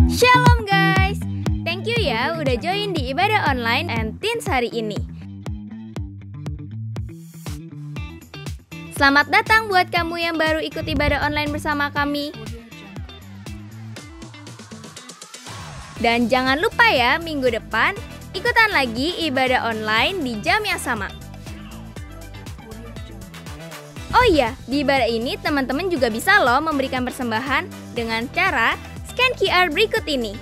Shalom guys, thank you ya udah join di ibadah online and teens hari ini. Selamat datang buat kamu yang baru ikut ibadah online bersama kami. Dan jangan lupa ya, minggu depan ikutan lagi ibadah online di jam yang sama. Oh iya, di ibadah ini teman-teman juga bisa loh memberikan persembahan dengan cara scan QR berikut ini.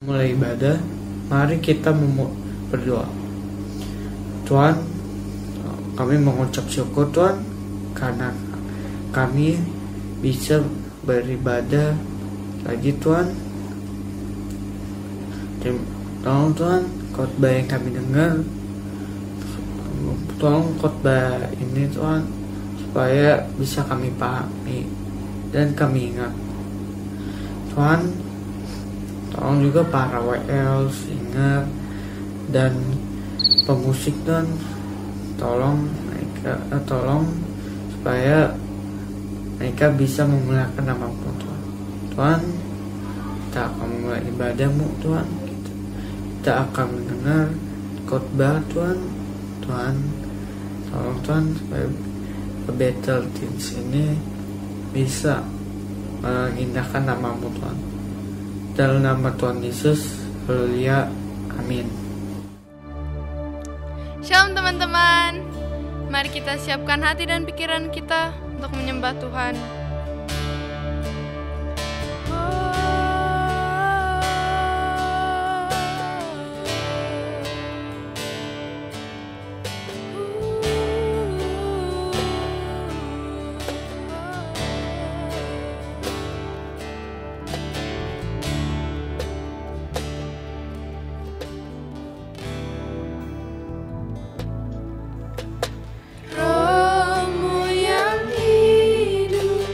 Mulai ibadah, mari kita berdoa. Tuhan, kami mengucap syukur Tuhan karena kami bisa beribadah lagi Tuhan. Tolong Tuhan, khotbah yang kami dengar, tolong khotbah ini Tuhan supaya bisa kami pahami dan kami ingat. Tuhan, tolong juga para WL, singer, dan pemusik dan tolong supaya mereka bisa memuliakan nama-Mu Tuhan. Tuhan, kita akan memulai ibadahmu Tuhan. Kita akan mendengar khotbah Tuhan. Tuhan, tolong Tuhan supaya Bethel Teens ini bisa mengindahkan nama-Mu Tuhan. Dalam nama Tuhan Yesus, haleluya, amin. Shalom teman-teman, mari kita siapkan hati dan pikiran kita untuk menyembah Tuhan. Rohmu yang hidup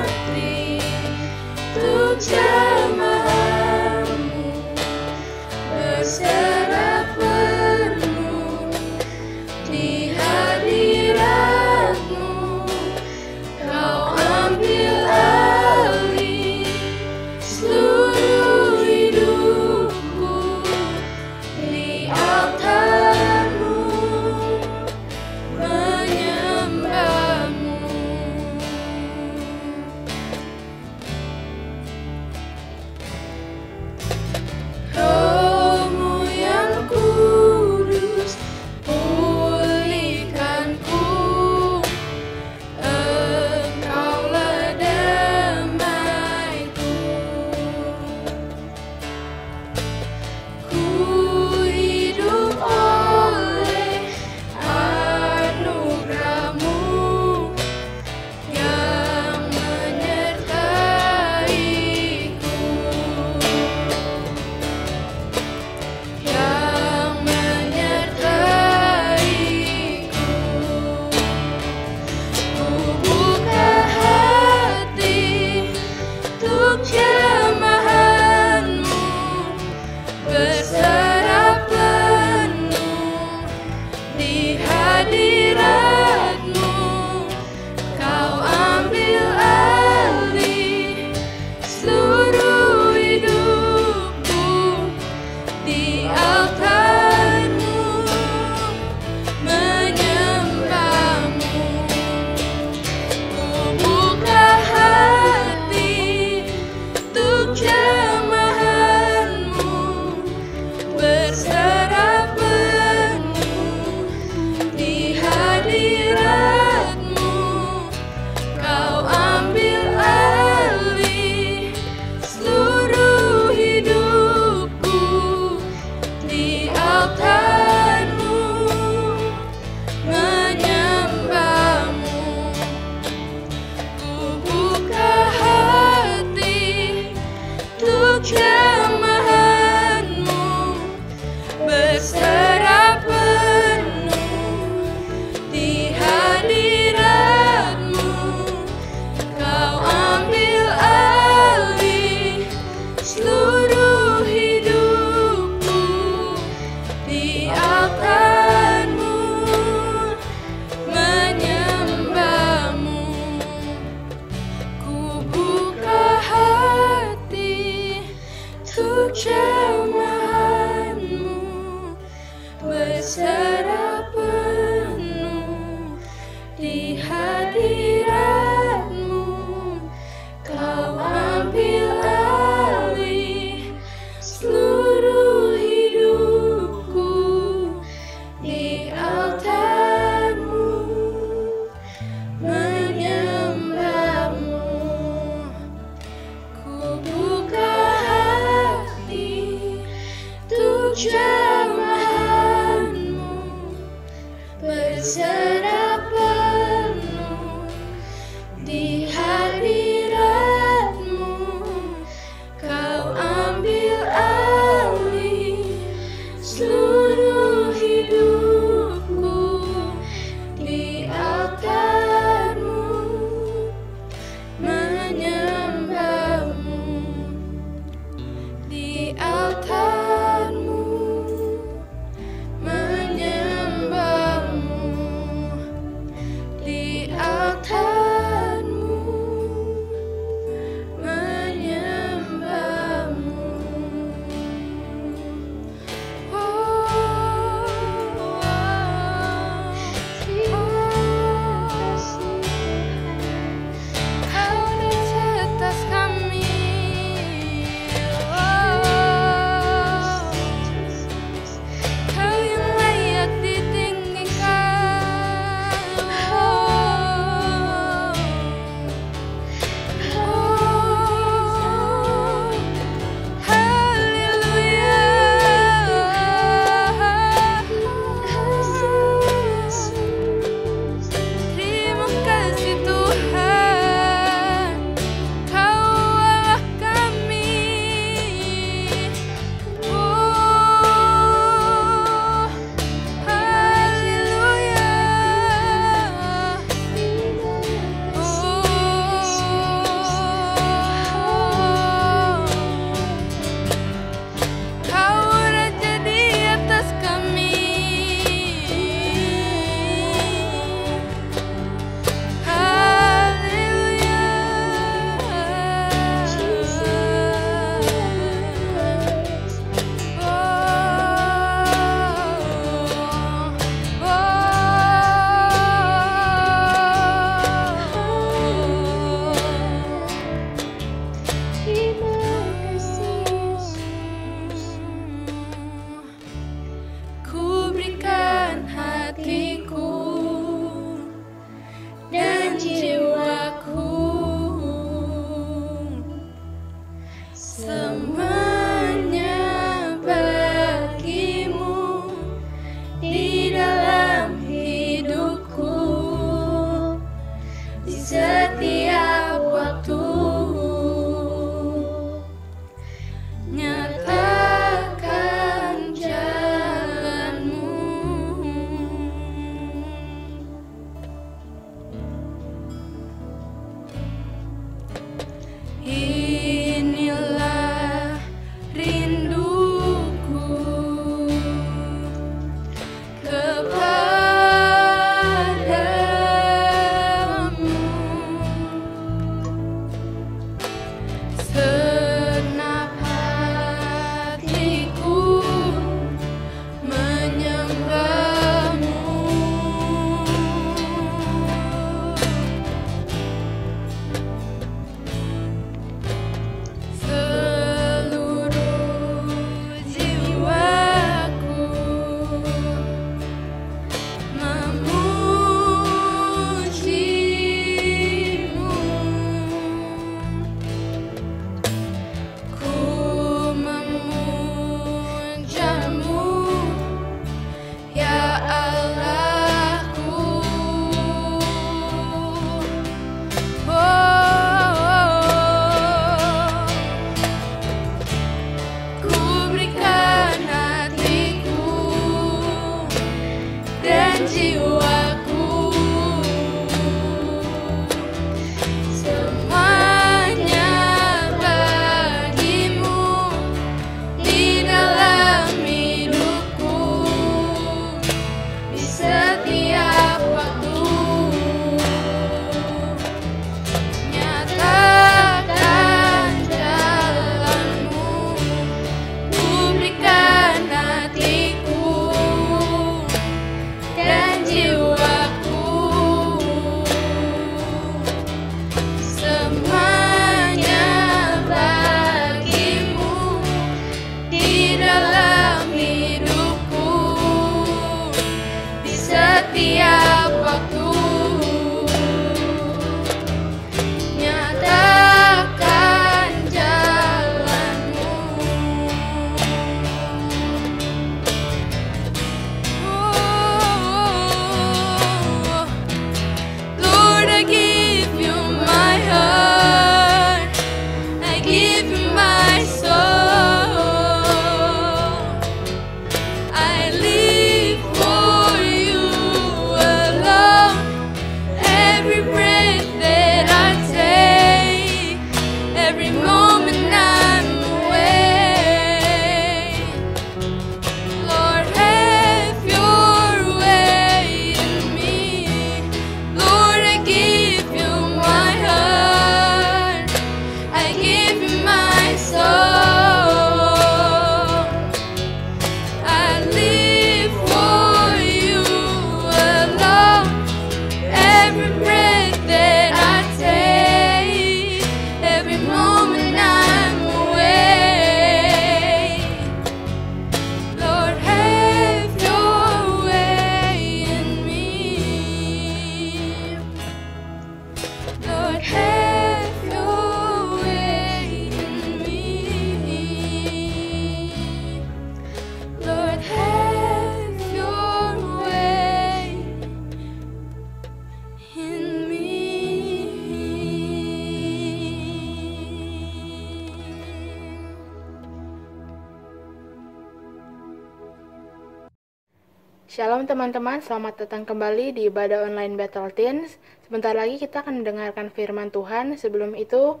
Shalom teman-teman, selamat datang kembali di ibadah online Battle Teens. Sebentar lagi kita akan mendengarkan firman Tuhan. Sebelum itu,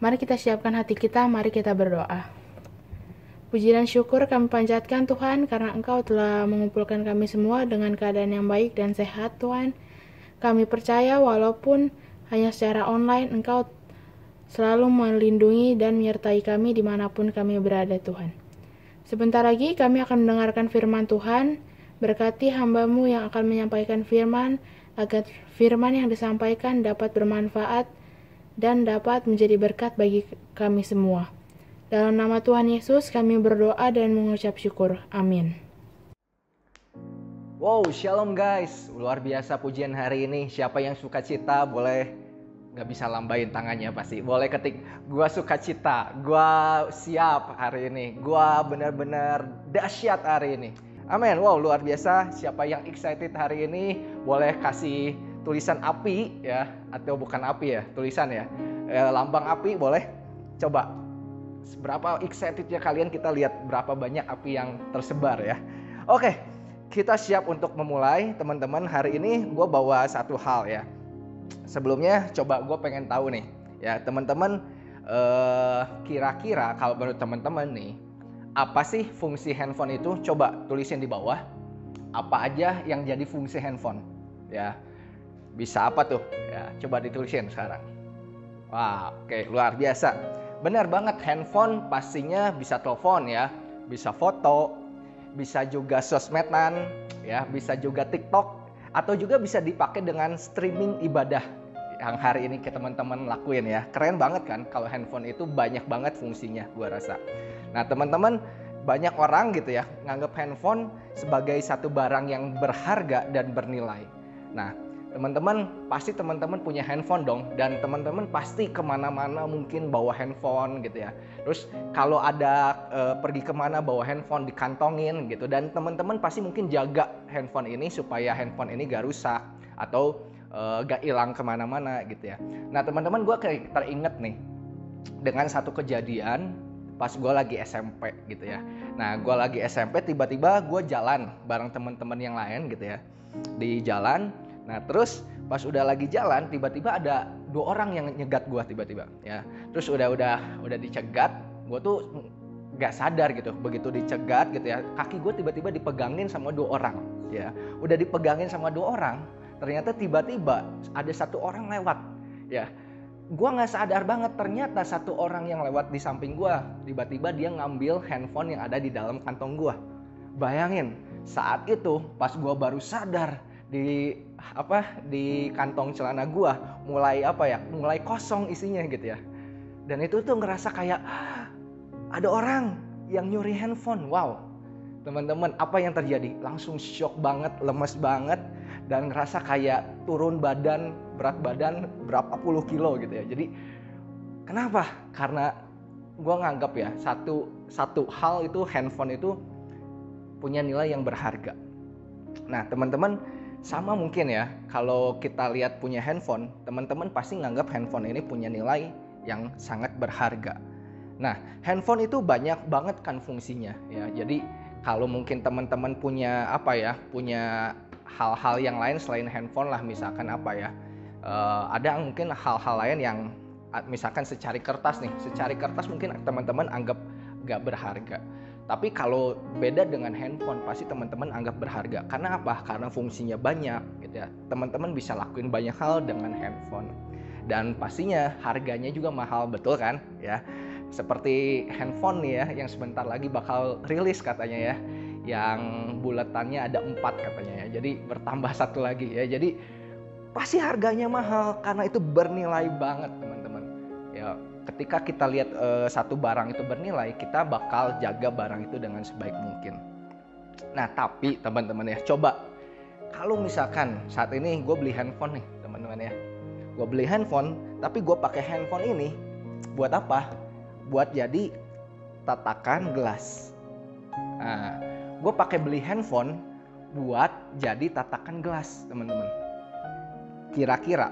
mari kita siapkan hati kita, mari kita berdoa. Puji dan syukur kami panjatkan Tuhan, karena Engkau telah mengumpulkan kami semua dengan keadaan yang baik dan sehat Tuhan. Kami percaya walaupun hanya secara online, Engkau selalu melindungi dan menyertai kami dimanapun kami berada Tuhan. Sebentar lagi kami akan mendengarkan firman Tuhan. Berkati hamba-Mu yang akan menyampaikan firman, agar firman yang disampaikan dapat bermanfaat dan dapat menjadi berkat bagi kami semua. Dalam nama Tuhan Yesus kami berdoa dan mengucap syukur. Amin. Wow, shalom guys. Luar biasa pujian hari ini. Siapa yang suka cita boleh, gak bisa lambain tangannya pasti. Boleh ketik, gua suka cita, gua siap hari ini, gua benar-benar dahsyat hari ini. Amin. Wow, luar biasa. Siapa yang excited hari ini boleh kasih tulisan api ya, atau bukan api ya, tulisan ya. Lambang api boleh. Coba seberapa excitednya kalian, kita lihat berapa banyak api yang tersebar ya. Oke, kita siap untuk memulai teman-teman. Hari ini gue bawa satu hal ya. Sebelumnya coba gue pengen tahu nih ya teman-teman, kira-kira kalau menurut teman-teman nih, apa sih fungsi handphone itu? Coba tulisin di bawah. Apa aja yang jadi fungsi handphone? Ya, bisa apa tuh? Ya, coba ditulisin sekarang. Wah, oke, luar biasa. Benar banget, handphone pastinya bisa telepon ya, bisa foto, bisa juga sosmedan, ya, bisa juga TikTok, atau juga bisa dipakai dengan streaming ibadah yang hari ini teman-teman lakuin ya. Keren banget kan kalau handphone itu banyak banget fungsinya gua rasa. Nah teman-teman, banyak orang gitu ya nganggap handphone sebagai satu barang yang berharga dan bernilai. Nah teman-teman, pasti teman-teman punya handphone dong, dan teman-teman pasti kemana-mana mungkin bawa handphone gitu ya. Terus kalau ada pergi kemana bawa handphone dikantongin gitu, dan teman-teman pasti mungkin jaga handphone ini supaya handphone ini gak rusak atau gak hilang kemana-mana gitu ya. Nah teman-teman, gue kayak teringet nih dengan satu kejadian pas gue lagi SMP gitu ya. Nah gue lagi SMP, tiba-tiba gue jalan bareng teman-teman yang lain gitu ya di jalan. Nah terus pas udah lagi jalan, tiba-tiba ada dua orang yang nyegat gue tiba-tiba ya. Terus udah dicegat, gue tuh gak sadar gitu. Begitu dicegat gitu ya, kaki gue tiba-tiba dipegangin sama dua orang ya. Udah dipegangin sama dua orang, ternyata tiba-tiba ada satu orang lewat ya. Gue gak sadar banget, ternyata satu orang yang lewat di samping gue, tiba-tiba dia ngambil handphone yang ada di dalam kantong gue. Bayangin, saat itu pas gue baru sadar, di kantong celana gue mulai kosong isinya gitu ya. Dan itu tuh ngerasa kayak ada orang yang nyuri handphone. Wow, teman-teman, apa yang terjadi? Langsung shock banget, lemes banget, dan ngerasa kayak turun badan, berat badan berapa puluh kilo gitu ya. Jadi kenapa? Karena gue nganggap ya satu hal itu, handphone itu punya nilai yang berharga. Nah teman-teman, sama mungkin ya, kalau kita lihat punya handphone, teman-teman pasti nganggap handphone ini punya nilai yang sangat berharga. Nah handphone itu banyak banget kan fungsinya ya. Jadi kalau mungkin teman-teman punya punya hal-hal yang lain selain handphone lah, misalkan ada mungkin hal-hal lain yang misalkan secari kertas nih. Secari kertas mungkin teman-teman anggap gak berharga. Tapi kalau beda dengan handphone, pasti teman-teman anggap berharga. Karena apa? Karena fungsinya banyak gitu ya. Teman-teman bisa lakuin banyak hal dengan handphone. Dan pastinya harganya juga mahal, betul kan? Ya. Seperti handphone nih ya, yang sebentar lagi bakal rilis katanya ya. Yang bulatannya ada 4 katanya ya. Jadi bertambah satu lagi ya. Jadi pasti harganya mahal karena itu bernilai banget teman-teman. Ya, ketika kita lihat satu barang itu bernilai, kita bakal jaga barang itu dengan sebaik mungkin. Nah tapi teman-teman ya, coba kalau misalkan saat ini gue beli handphone nih teman-teman ya. Gue beli handphone, tapi gue pakai handphone ini buat apa? Buat jadi tatakan gelas. Nah, gue pakai beli handphone buat jadi tatakan gelas teman-teman. Kira-kira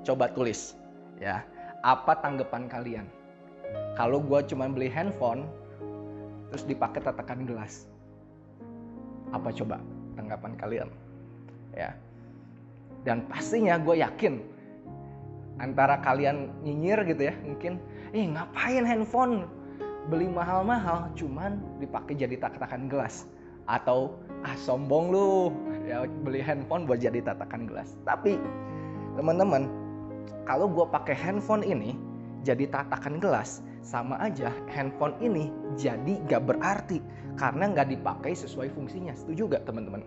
coba tulis ya, apa tanggapan kalian kalau gue cuma beli handphone terus dipakai tatakan gelas? Apa coba? tanggapan kalian? Ya. Dan pastinya gue yakin antara kalian nyinyir gitu ya, mungkin ngapain handphone beli mahal-mahal cuman dipakai jadi tatakan gelas, atau sombong lu ya beli handphone buat jadi tatakan gelas. Tapi teman-teman, kalau gue pakai handphone ini jadi tatakan gelas, sama aja handphone ini jadi gak berarti karena gak dipakai sesuai fungsinya. Setuju gak teman-teman?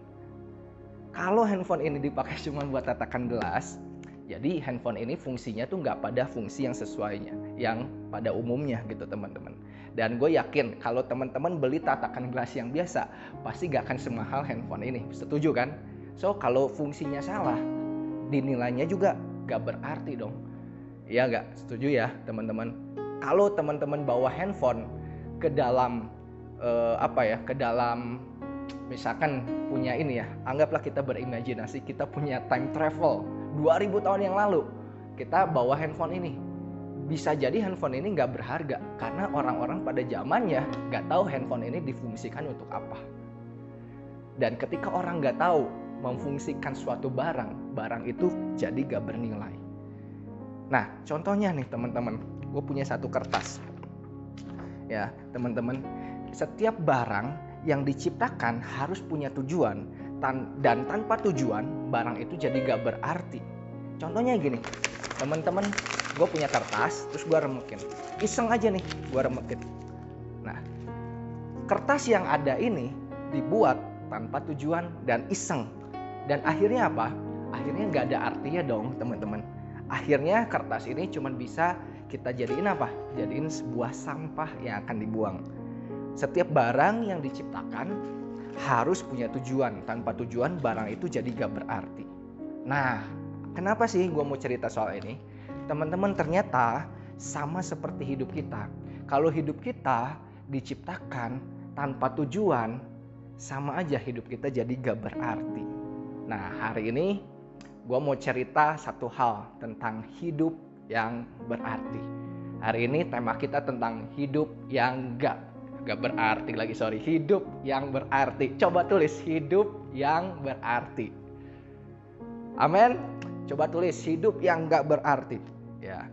Kalau handphone ini dipakai cuma buat tatakan gelas, jadi handphone ini fungsinya tuh gak pada fungsi yang sesuainya, yang pada umumnya gitu teman-teman. Dan gue yakin kalau teman-teman beli tatakan gelas yang biasa, pasti gak akan semahal handphone ini. Setuju kan? So kalau fungsinya salah, dinilainya juga gak berarti dong. Iya gak? Setuju ya teman-teman? Kalau teman-teman bawa handphone ke dalam ke dalam misalkan punya ini ya, anggaplah kita berimajinasi kita punya time travel 2000 tahun yang lalu, kita bawa handphone ini. Bisa jadi handphone ini gak berharga karena orang-orang pada zamannya gak tahu handphone ini difungsikan untuk apa. Dan ketika orang gak tahu memfungsikan suatu barang itu jadi gak bernilai. Nah, contohnya nih teman-teman, gue punya satu kertas. Ya, teman-teman, setiap barang yang diciptakan harus punya tujuan, dan tanpa tujuan barang itu jadi gak berarti. Contohnya gini, teman-teman, gue punya kertas, terus gue remekin. Iseng aja nih, gue remekin. Nah, kertas yang ada ini dibuat tanpa tujuan dan iseng. Dan akhirnya apa? Akhirnya gak ada artinya dong teman-teman. Akhirnya kertas ini cuma bisa kita jadiin apa? Jadiin sebuah sampah yang akan dibuang. Setiap barang yang diciptakan harus punya tujuan. Tanpa tujuan barang itu jadi gak berarti. Nah, kenapa sih gue mau cerita soal ini? Teman-teman, ternyata sama seperti hidup kita. Kalau hidup kita diciptakan tanpa tujuan, sama aja hidup kita jadi gak berarti. Nah, hari ini gue mau cerita satu hal tentang hidup yang berarti. Hari ini tema kita tentang hidup yang gak berarti lagi, hidup yang berarti. Coba tulis hidup yang berarti. Amin. Coba tulis hidup yang gak berarti. Ya.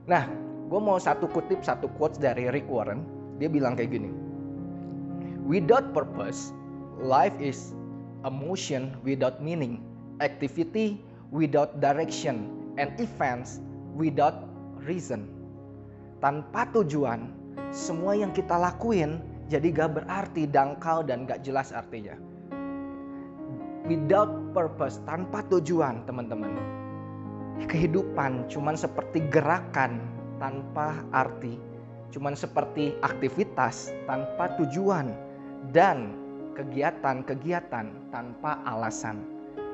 Nah, gue mau kutip satu quotes dari Rick Warren. Dia bilang kayak gini. Without purpose, life is a motion without meaning, activity without direction, and events without reason. Tanpa tujuan, semua yang kita lakuin jadi gak berarti, dangkal dan gak jelas artinya. Without purpose, tanpa tujuan teman-teman, kehidupan cuman seperti gerakan tanpa arti, cuman seperti aktivitas tanpa tujuan, dan kegiatan-kegiatan tanpa alasan.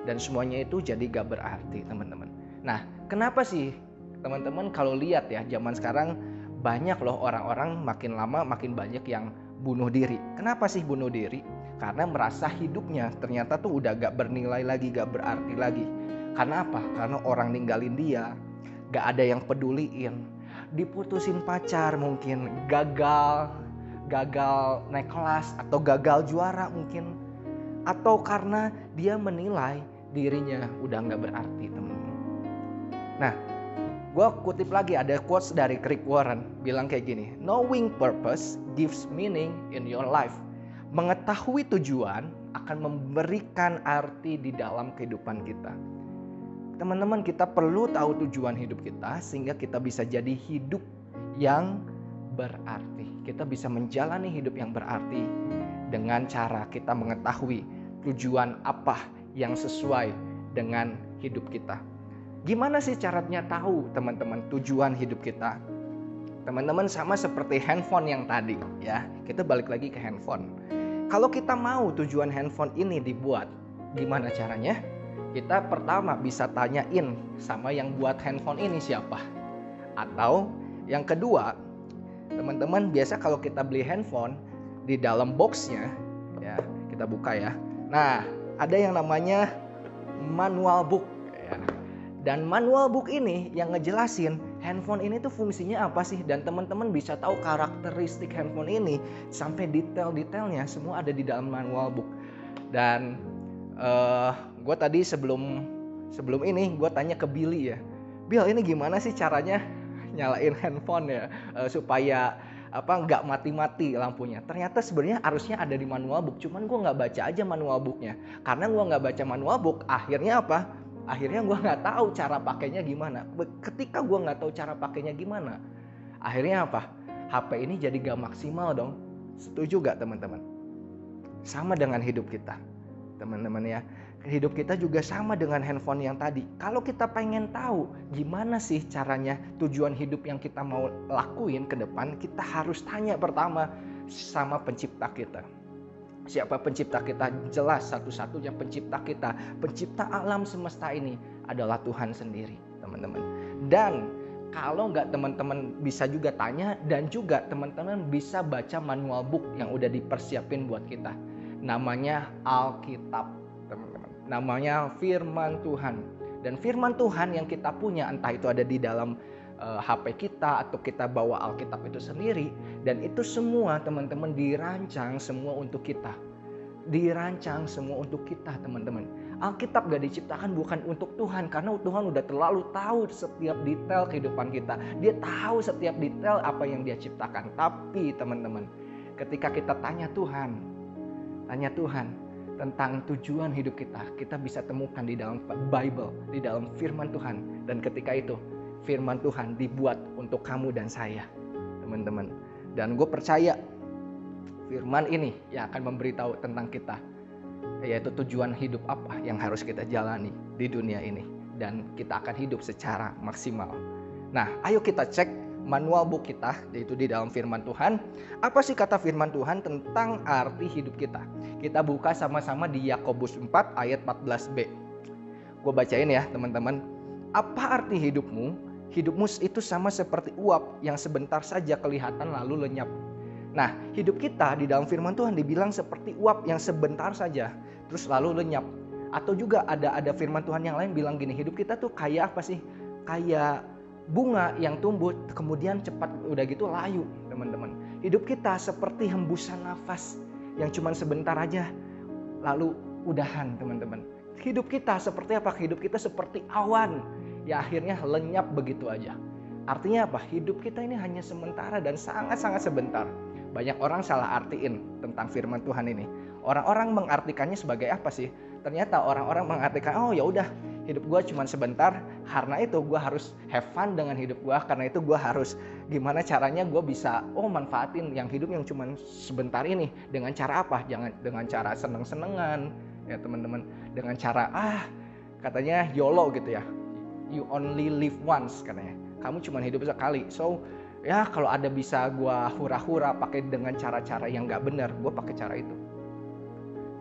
Dan semuanya itu jadi gak berarti teman-teman. Nah, kenapa sih teman-teman kalau lihat ya zaman sekarang banyak loh orang-orang makin lama makin banyak yang bunuh diri. Kenapa sih bunuh diri? Karena merasa hidupnya ternyata tuh udah gak bernilai lagi, gak berarti lagi. Karena apa? Karena orang ninggalin dia, gak ada yang peduliin, diputusin pacar mungkin, gagal naik kelas, atau gagal juara mungkin, atau karena dia menilai dirinya udah gak berarti teman-teman. Nah, gue kutip lagi ada quotes dari Rick Warren bilang kayak gini, knowing purpose gives meaning in your life. Mengetahui tujuan akan memberikan arti di dalam kehidupan kita. Teman-teman, kita perlu tahu tujuan hidup kita sehingga kita bisa jadi hidup yang berarti. Kita bisa menjalani hidup yang berarti dengan cara kita mengetahui tujuan apa yang sesuai dengan hidup kita. Gimana sih caranya tahu teman-teman tujuan hidup kita? Teman-teman, sama seperti handphone yang tadi ya. Kita balik lagi ke handphone. Kalau kita mau tujuan handphone ini dibuat, gimana caranya? Kita pertama bisa tanyain sama yang buat handphone ini siapa. Atau yang kedua, teman-teman, biasa kalau kita beli handphone di dalam boxnya ya, kita buka ya. Nah, ada yang namanya manual book ya. Dan manual book ini yang ngejelasin handphone ini tuh fungsinya apa sih, dan teman-teman bisa tahu karakteristik handphone ini sampai detail-detailnya semua ada di dalam manual book. Dan Gue tadi sebelum ini gue tanya ke Billy ya, Bill ini gimana sih caranya nyalain handphone ya supaya nggak mati-mati lampunya. Ternyata sebenarnya harusnya ada di manual book, cuman gue nggak baca aja manual booknya. Karena gue nggak baca manual book, akhirnya akhirnya gue nggak tahu cara pakainya gimana. Ketika gue nggak tahu cara pakainya gimana, akhirnya HP ini jadi gak maksimal dong. Setuju gak teman-teman? Sama dengan hidup kita, teman-teman ya. Hidup kita juga sama dengan handphone yang tadi. Kalau kita pengen tahu gimana sih caranya tujuan hidup yang kita mau lakuin ke depan, kita harus tanya pertama sama pencipta kita. Siapa pencipta kita? Jelas satu-satunya pencipta kita, pencipta alam semesta ini adalah Tuhan sendiri, teman-teman. Dan kalau nggak, teman-teman bisa juga tanya, dan juga teman-teman bisa baca manual book yang udah dipersiapin buat kita. Namanya Alkitab, teman-teman. Namanya Firman Tuhan. Dan Firman Tuhan yang kita punya, entah itu ada di dalam HP kita atau kita bawa Alkitab itu sendiri, dan itu semua teman-teman dirancang semua untuk kita. Dirancang semua untuk kita, teman-teman. Alkitab gak diciptakan bukan untuk Tuhan, karena Tuhan udah terlalu tahu setiap detail kehidupan kita. Dia tahu setiap detail apa yang Dia ciptakan. Tapi teman-teman, ketika kita tanya Tuhan tentang tujuan hidup kita bisa temukan di dalam Bible, di dalam firman Tuhan. Dan ketika itu firman Tuhan dibuat untuk kamu dan saya, teman-teman. Dan gue percaya firman ini yang akan memberitahu tentang kita, yaitu tujuan hidup apa yang harus kita jalani di dunia ini, dan kita akan hidup secara maksimal. Nah, ayo kita cek manual book kita, yaitu di dalam firman Tuhan. Apa sih kata firman Tuhan tentang arti hidup kita? Kita buka sama-sama di Yakobus 4 ayat 14b. Gue bacain ya teman-teman. Apa arti hidupmu? Hidupmu itu sama seperti uap yang sebentar saja kelihatan lalu lenyap. Nah, hidup kita di dalam firman Tuhan dibilang seperti uap yang sebentar saja terus lalu lenyap. Atau juga ada firman Tuhan yang lain bilang gini, hidup kita tuh kayak apa sih? Kayak bunga yang tumbuh kemudian cepat udah gitu layu, teman-teman. Hidup kita seperti hembusan nafas yang cuma sebentar aja lalu udahan, teman-teman. Hidup kita seperti apa? Hidup kita seperti awan ya akhirnya lenyap begitu aja. Artinya apa? Hidup kita ini hanya sementara dan sangat-sangat sebentar. Banyak orang salah artiin tentang firman Tuhan ini. Orang-orang mengartikannya sebagai apa sih? Ternyata orang-orang mengartikan, oh ya udah, hidup gue cuma sebentar, karena itu gue harus have fun dengan hidup gue, karena itu gue harus gimana caranya gue bisa manfaatin yang hidup yang cuma sebentar ini. Dengan cara apa? Jangan dengan cara seneng-senengan ya teman-teman, dengan cara katanya YOLO gitu ya, you only live once katanya, kamu cuma hidup sekali. So ya kalau ada bisa gue hura-hura pakai dengan cara-cara yang gak benar, gue pakai cara itu.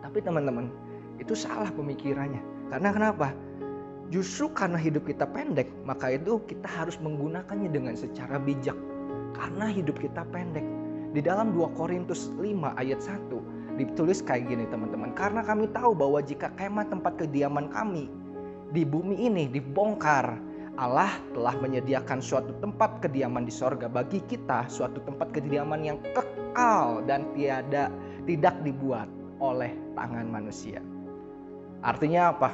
Tapi teman-teman, itu salah pemikirannya. Karena kenapa? Justru karena hidup kita pendek, maka itu kita harus menggunakannya dengan secara bijak. Karena hidup kita pendek. Di dalam 2 Korintus 5 ayat 1 ditulis kayak gini teman-teman. Karena kami tahu bahwa jika kemah tempat kediaman kami di bumi ini dibongkar, Allah telah menyediakan suatu tempat kediaman di sorga bagi kita, suatu tempat kediaman yang kekal dan tidak dibuat oleh tangan manusia. Artinya apa?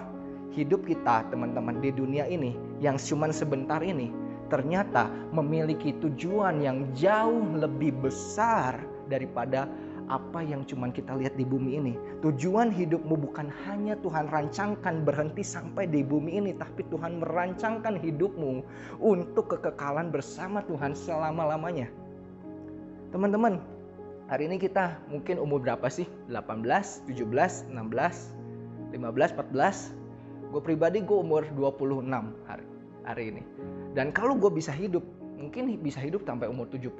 Hidup kita teman-teman di dunia ini yang cuma sebentar ini ternyata memiliki tujuan yang jauh lebih besar daripada apa yang cuma kita lihat di bumi ini. Tujuan hidupmu bukan hanya Tuhan rancangkan berhenti sampai di bumi ini, tapi Tuhan merancangkan hidupmu untuk kekekalan bersama Tuhan selama-lamanya. Teman-teman, hari ini kita mungkin umur berapa sih? 18, 17, 16, 15, 14. Gue pribadi gue umur 26 hari ini. Dan kalau gue bisa hidup, mungkin bisa hidup sampai umur 70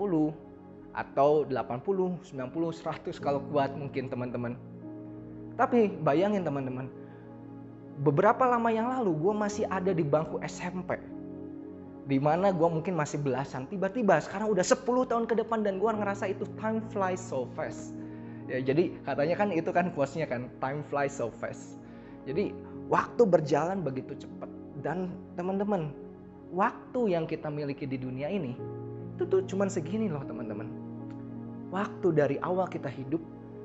atau 80, 90, 100 kalau kuat mungkin teman-teman. Tapi bayangin teman-teman, beberapa lama yang lalu gue masih ada di bangku SMP. Dimana gue mungkin masih belasan, tiba-tiba sekarang udah 10 tahun ke depan dan gue ngerasa itu time flies so fast. Ya, jadi katanya kan itu kan quotes-nya kan, time flies so fast. Jadi waktu berjalan begitu cepat. Dan teman-teman, waktu yang kita miliki di dunia ini itu tuh cuman segini loh teman-teman. Waktu dari awal kita hidup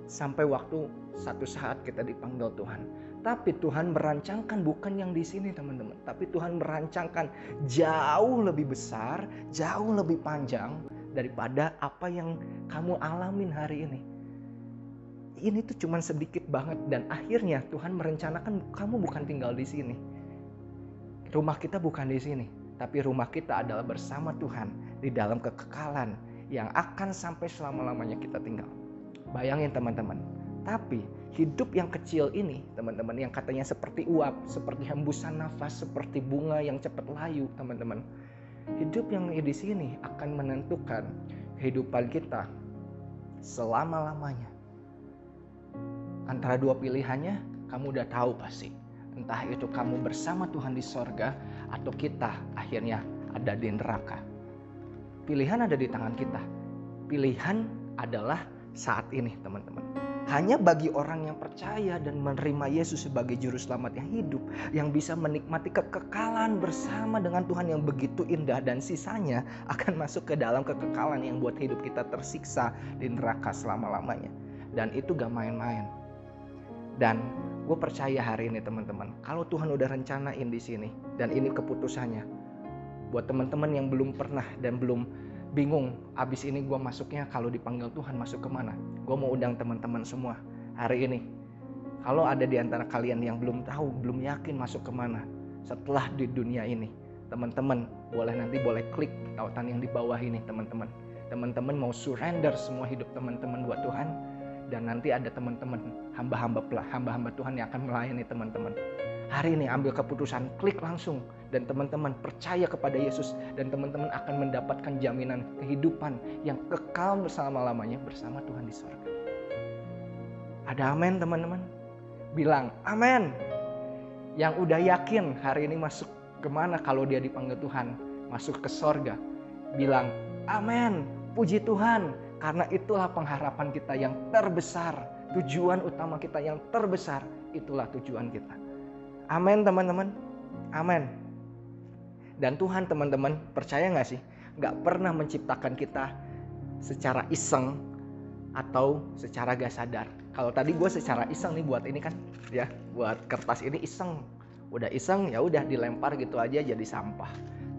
sampai waktu satu saat kita dipanggil Tuhan. Tapi Tuhan merancangkan bukan yang di sini teman-teman, tapi Tuhan merancangkan jauh lebih besar, jauh lebih panjang daripada apa yang kamu alamin hari ini. Ini tuh cuman sedikit banget, dan akhirnya Tuhan merencanakan kamu bukan tinggal di sini. Rumah kita bukan di sini, tapi rumah kita adalah bersama Tuhan di dalam kekekalan yang akan sampai selama-lamanya kita tinggal. Bayangin teman-teman. Tapi hidup yang kecil ini teman-teman, yang katanya seperti uap, seperti hembusan nafas, seperti bunga yang cepat layu teman-teman. Hidup yang di sini akan menentukan kehidupan kita selama-lamanya. Antara dua pilihannya kamu udah tahu pasti. Entah itu kamu bersama Tuhan di sorga, atau kita akhirnya ada di neraka. Pilihan ada di tangan kita. Pilihan adalah saat ini teman-teman. Hanya bagi orang yang percaya dan menerima Yesus sebagai juru selamat yang hidup, yang bisa menikmati kekekalan bersama dengan Tuhan yang begitu indah, dan sisanya akan masuk ke dalam kekekalan yang buat hidup kita tersiksa di neraka selama-lamanya. Dan itu gak main-main. Dan gue percaya hari ini teman-teman, kalau Tuhan udah rencanain di sini dan ini keputusannya, buat teman-teman yang belum pernah dan belum bingung, abis ini gue masuknya kalau dipanggil Tuhan masuk kemana? Gue mau undang teman-teman semua hari ini. Kalau ada di antara kalian yang belum tahu, belum yakin masuk kemana setelah di dunia ini, teman-teman boleh klik tautan yang di bawah ini teman-teman. Teman-teman mau surrender semua hidup teman-teman buat Tuhan, dan nanti ada teman-teman hamba-hamba Tuhan yang akan melayani teman-teman. Hari ini ambil keputusan, klik langsung, dan teman-teman percaya kepada Yesus, dan teman-teman akan mendapatkan jaminan kehidupan yang kekal selama-lamanya bersama Tuhan di surga. Ada amin teman-teman? Bilang amin. Yang udah yakin hari ini masuk kemana kalau dia dipanggil Tuhan, masuk ke surga, bilang amin. Puji Tuhan, karena itulah pengharapan kita yang terbesar, tujuan utama kita yang terbesar, itulah tujuan kita. Amin teman-teman, amin. Dan Tuhan teman-teman, percaya gak sih, gak pernah menciptakan kita secara iseng atau secara gak sadar. Kalau tadi gue secara iseng nih buat ini kan, ya buat kertas ini iseng. Udah iseng ya udah dilempar gitu aja jadi sampah.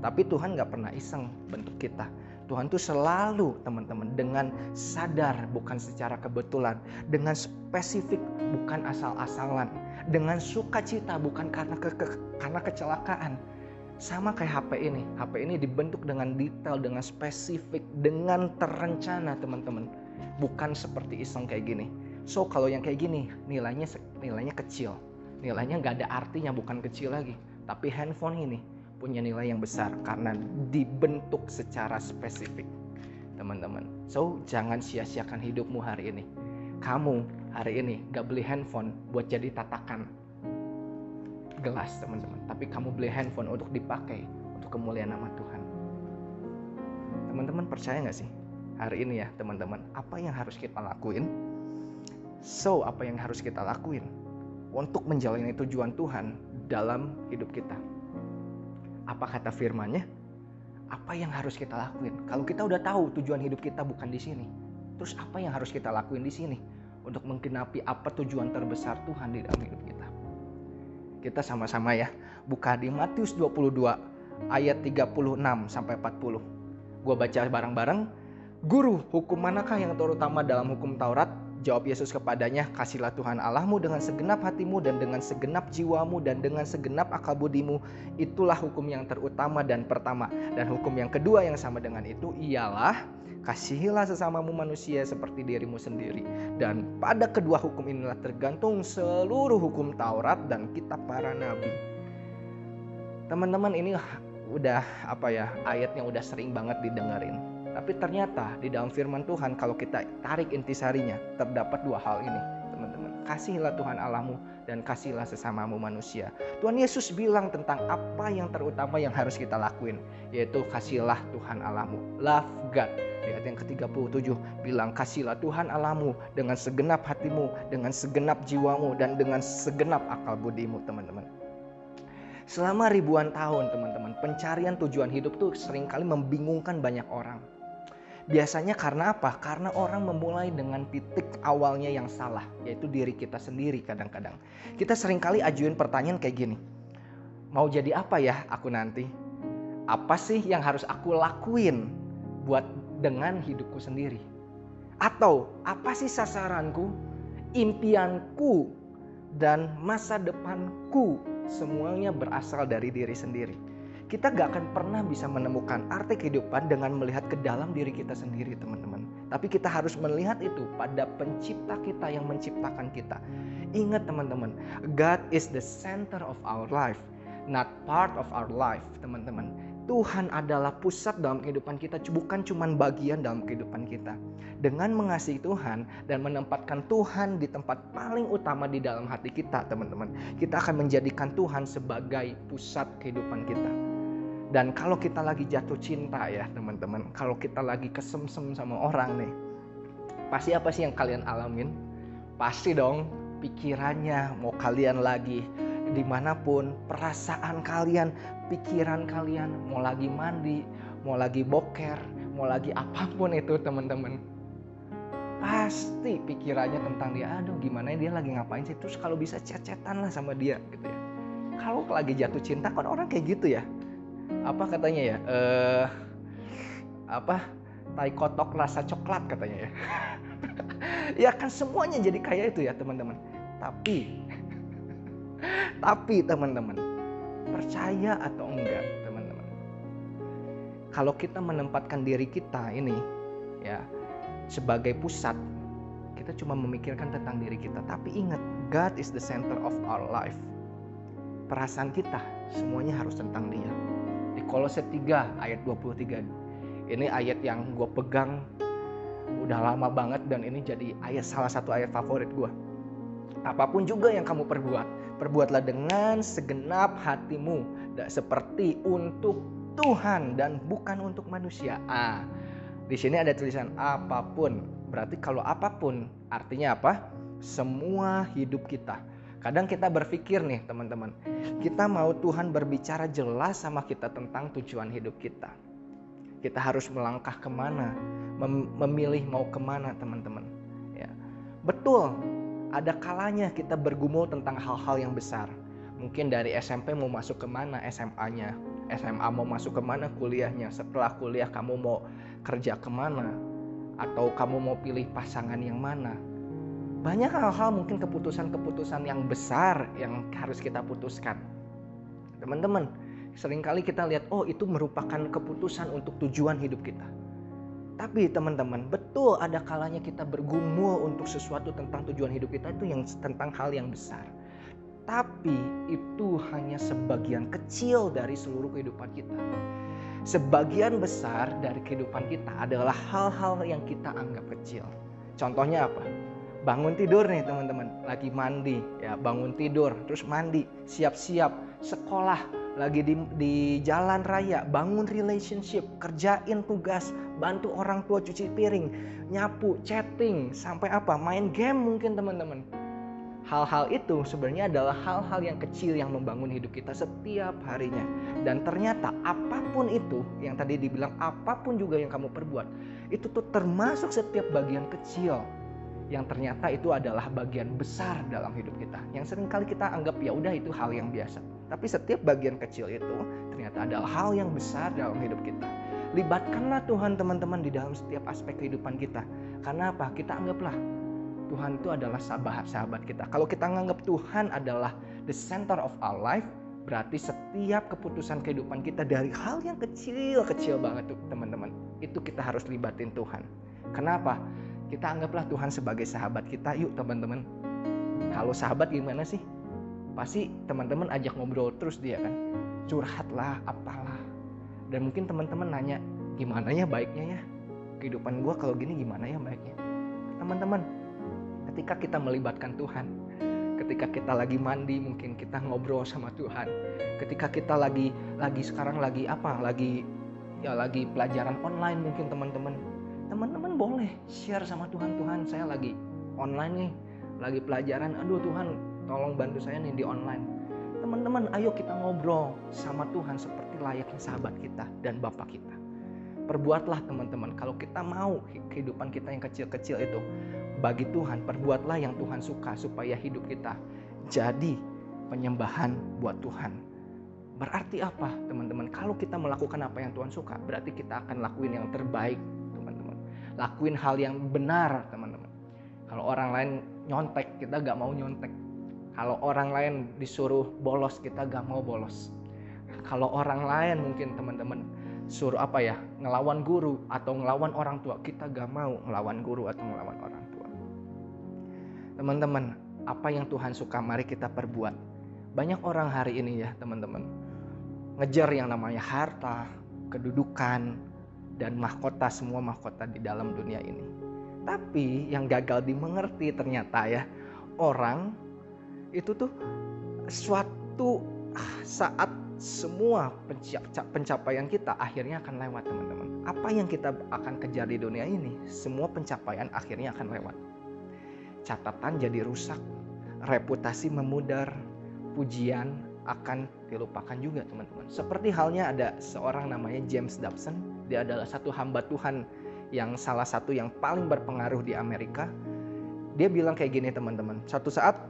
Tapi Tuhan gak pernah iseng bentuk kita. Tuhan tuh selalu teman-teman dengan sadar, bukan secara kebetulan, dengan spesifik, bukan asal-asalan, dengan sukacita, bukan karena kecelakaan. Sama kayak HP ini. HP ini dibentuk dengan detail, dengan spesifik, dengan terencana teman-teman. Bukan seperti iseng kayak gini. So kalau yang kayak gini nilainya kecil, nilainya nggak ada artinya, bukan kecil lagi. Tapi handphone ini punya nilai yang besar karena dibentuk secara spesifik teman-teman. So jangan sia-siakan hidupmu hari ini. Kamu hari ini gak beli handphone buat jadi tatakan gelas teman-teman, tapi kamu beli handphone untuk dipakai untuk kemuliaan nama Tuhan. Teman-teman percaya gak sih hari ini ya teman-teman, apa yang harus kita lakuin? So apa yang harus kita lakuin untuk menjalani tujuan Tuhan dalam hidup kita? Apa kata firman-Nya? Apa yang harus kita lakuin? Kalau kita udah tahu tujuan hidup kita bukan di sini, terus apa yang harus kita lakuin di sini untuk menggenapi apa tujuan terbesar Tuhan di dalam hidup kita? Kita sama-sama ya, buka di Matius 22 ayat 36 sampai 40. Gua baca bareng-bareng. Guru, hukum manakah yang terutama dalam hukum Taurat? Jawab Yesus kepadanya, kasihlah Tuhan Allahmu dengan segenap hatimu dan dengan segenap jiwamu dan dengan segenap akal budimu. Itulah hukum yang terutama dan pertama. Dan hukum yang kedua yang sama dengan itu ialah, kasihilah sesamamu manusia seperti dirimu sendiri. Dan pada kedua hukum inilah tergantung seluruh hukum Taurat dan kitab para nabi. Teman-teman, ini udah ayatnya udah sering banget didengerin. Tapi ternyata di dalam firman Tuhan kalau kita tarik intisarinya terdapat dua hal ini teman-teman. Kasihilah Tuhan Allahmu dan kasihilah sesamamu manusia. Tuhan Yesus bilang tentang apa yang terutama yang harus kita lakuin, yaitu kasihilah Tuhan Allahmu. Love God. Di ayat yang ke-37 bilang kasihilah Tuhan Allahmu dengan segenap hatimu, dengan segenap jiwamu dan dengan segenap akal budimu teman-teman. Selama ribuan tahun teman-teman, pencarian tujuan hidup tuh seringkali membingungkan banyak orang. Biasanya karena apa? Karena orang memulai dengan titik awalnya yang salah, yaitu diri kita sendiri kadang-kadang. Kita seringkali ajuin pertanyaan kayak gini. Mau jadi apa ya aku nanti? Apa sih yang harus aku lakuin buat dengan hidupku sendiri? Atau apa sih sasaranku, impianku, dan masa depanku? Semuanya berasal dari diri sendiri. Kita gak akan pernah bisa menemukan arti kehidupan dengan melihat ke dalam diri kita sendiri, teman-teman. Tapi kita harus melihat itu pada pencipta kita yang menciptakan kita. Ingat teman-teman, God is the center of our life, not part of our life, teman-teman. Tuhan adalah pusat dalam kehidupan kita, bukan cuma bagian dalam kehidupan kita. Dengan mengasihi Tuhan dan menempatkan Tuhan di tempat paling utama di dalam hati kita, teman-teman, kita akan menjadikan Tuhan sebagai pusat kehidupan kita. Dan kalau kita lagi jatuh cinta ya teman-teman, kalau kita lagi kesemsem sama orang nih, pasti apa sih yang kalian alamin? Pasti dong pikirannya mau kalian lagi dimanapun, perasaan kalian, pikiran kalian mau lagi mandi, mau lagi boker, mau lagi apapun itu teman-teman, pasti pikirannya tentang dia. Aduh gimana dia lagi ngapain sih, terus kalau bisa chat-chatan lah sama dia gitu ya. Kalau lagi jatuh cinta kan orang kayak gitu ya. Apa katanya ya, tai kotok rasa coklat katanya ya. Ya kan semuanya jadi kayak itu ya teman-teman. Tapi teman-teman, percaya atau enggak teman-teman, kalau kita menempatkan diri kita ini ya sebagai pusat, kita cuma memikirkan tentang diri kita. Tapi ingat, God is the center of our life. Perasaan kita semuanya harus tentang dia. Di Kolose 3 ayat 23. Ini ayat yang gue pegang udah lama banget dan ini jadi salah satu ayat favorit gue. Apapun juga yang kamu perbuatlah dengan segenap hatimu, seperti untuk Tuhan dan bukan untuk manusia. Di sini ada tulisan apapun. Berarti kalau apapun artinya apa? Semua hidup kita. Kadang kita berpikir nih teman-teman, kita mau Tuhan berbicara jelas sama kita tentang tujuan hidup kita. Kita harus melangkah kemana, memilih mau kemana teman-teman. Ya. Betul, ada kalanya kita bergumul tentang hal-hal yang besar. Mungkin dari SMP mau masuk kemana SMA-nya, SMA mau masuk kemana kuliahnya, setelah kuliah kamu mau kerja kemana, atau kamu mau pilih pasangan yang mana. Banyak hal-hal mungkin keputusan-keputusan yang besar yang harus kita putuskan. Teman-teman, seringkali kita lihat, oh itu merupakan keputusan untuk tujuan hidup kita. Tapi teman-teman, betul ada kalanya kita bergumul untuk sesuatu tentang tujuan hidup kita itu yang tentang hal yang besar. Tapi itu hanya sebagian kecil dari seluruh kehidupan kita. Sebagian besar dari kehidupan kita adalah hal-hal yang kita anggap kecil. Contohnya apa? Bangun tidur nih teman-teman, lagi mandi ya, bangun tidur terus mandi, siap-siap sekolah, lagi di jalan raya, bangun relationship, kerjain tugas, bantu orang tua cuci piring, nyapu, chatting, sampai apa, main game mungkin teman-teman. Hal-hal itu sebenarnya adalah hal-hal yang kecil yang membangun hidup kita setiap harinya. Dan ternyata apapun itu, yang tadi dibilang apapun juga yang kamu perbuat, itu tuh termasuk setiap bagian kecil yang ternyata itu adalah bagian besar dalam hidup kita. Yang seringkali kita anggap ya udah itu hal yang biasa. Tapi setiap bagian kecil itu ternyata adalah hal yang besar dalam hidup kita. Libatkanlah Tuhan teman-teman di dalam setiap aspek kehidupan kita. Karena apa? Kita anggaplah Tuhan itu adalah sahabat kita. Kalau kita menganggap Tuhan adalah the center of our life, berarti setiap keputusan kehidupan kita dari hal yang kecil-kecil banget tuh teman-teman, itu kita harus libatin Tuhan. Kenapa? Kita anggaplah Tuhan sebagai sahabat kita. Yuk teman-teman, kalau sahabat gimana sih? Pasti teman-teman ajak ngobrol terus dia kan, curhatlah apalah. Dan mungkin teman-teman nanya, gimana ya baiknya ya? Kehidupan gue kalau gini gimana ya baiknya? Teman-teman, ketika kita melibatkan Tuhan, ketika kita lagi mandi mungkin kita ngobrol sama Tuhan, ketika kita lagi pelajaran online mungkin teman-teman boleh share sama Tuhan, Tuhan saya lagi online nih, lagi pelajaran, aduh Tuhan tolong bantu saya nih di online. Teman-teman ayo kita ngobrol sama Tuhan seperti layaknya sahabat kita dan Bapa kita. perbuatlah teman-teman. Kalau kita mau kehidupan kita yang kecil-kecil itu bagi Tuhan, perbuatlah yang Tuhan suka supaya hidup kita jadi penyembahan buat Tuhan. Berarti apa teman-teman? Kalau kita melakukan apa yang Tuhan suka, berarti kita akan lakuin yang terbaik teman-teman. Lakuin hal yang benar teman-teman. Kalau orang lain nyontek, kita gak mau nyontek. Kalau orang lain disuruh bolos, kita gak mau bolos. Kalau orang lain mungkin teman-teman suruh ngelawan guru atau ngelawan orang tua, kita gak mau ngelawan guru atau ngelawan orang tua. Teman-teman, apa yang Tuhan suka mari kita perbuat. Banyak orang hari ini ya teman-teman ngejar yang namanya harta, kedudukan, dan mahkota, semua mahkota di dalam dunia ini. Tapi yang gagal dimengerti ternyata ya, orang itu tuh suatu saat semua pencapaian kita akhirnya akan lewat teman-teman. Apa yang kita akan kejar di dunia ini, semua pencapaian akhirnya akan lewat. Catatan jadi rusak, reputasi memudar, pujian akan dilupakan juga teman-teman. Seperti halnya ada seorang namanya James Dobson. Dia adalah satu hamba Tuhan yang salah satu yang paling berpengaruh di Amerika. Dia bilang kayak gini teman-teman. Suatu saat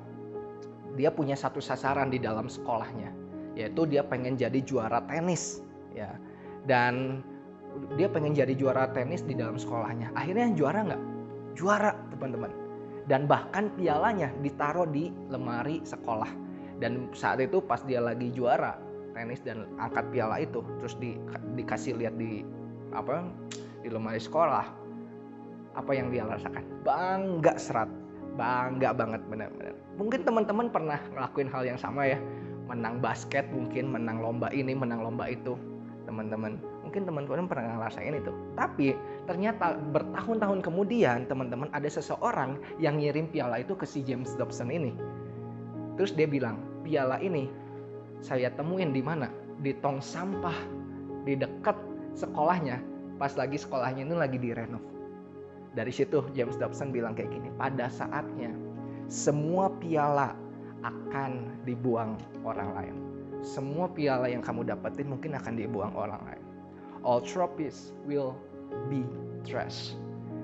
dia punya satu sasaran di dalam sekolahnya, yaitu dia pengen jadi juara tenis ya. Dan dia pengen jadi juara tenis di dalam sekolahnya. Akhirnya juara nggak? Juara teman-teman. Dan bahkan pialanya ditaruh di lemari sekolah. Dan saat itu pas dia lagi juara tenis dan angkat piala itu, terus dikasih lihat di lemari sekolah, apa yang dia rasakan? Bangga bangga banget benar-benar. Mungkin teman-teman pernah ngelakuin hal yang sama ya, menang basket mungkin, menang lomba ini, menang lomba itu, teman-teman. Mungkin teman-teman pernah ngerasain itu. Tapi ternyata bertahun-tahun kemudian teman-teman ada seseorang yang ngirim piala itu ke si James Dobson ini. Terus dia bilang, piala ini saya temuin di mana? Di tong sampah di dekat sekolahnya. Pas lagi sekolahnya itu lagi direnov. Dari situ James Dobson bilang kayak gini, pada saatnya semua piala akan dibuang orang lain. Semua piala yang kamu dapetin mungkin akan dibuang orang lain. All trophies will be trash.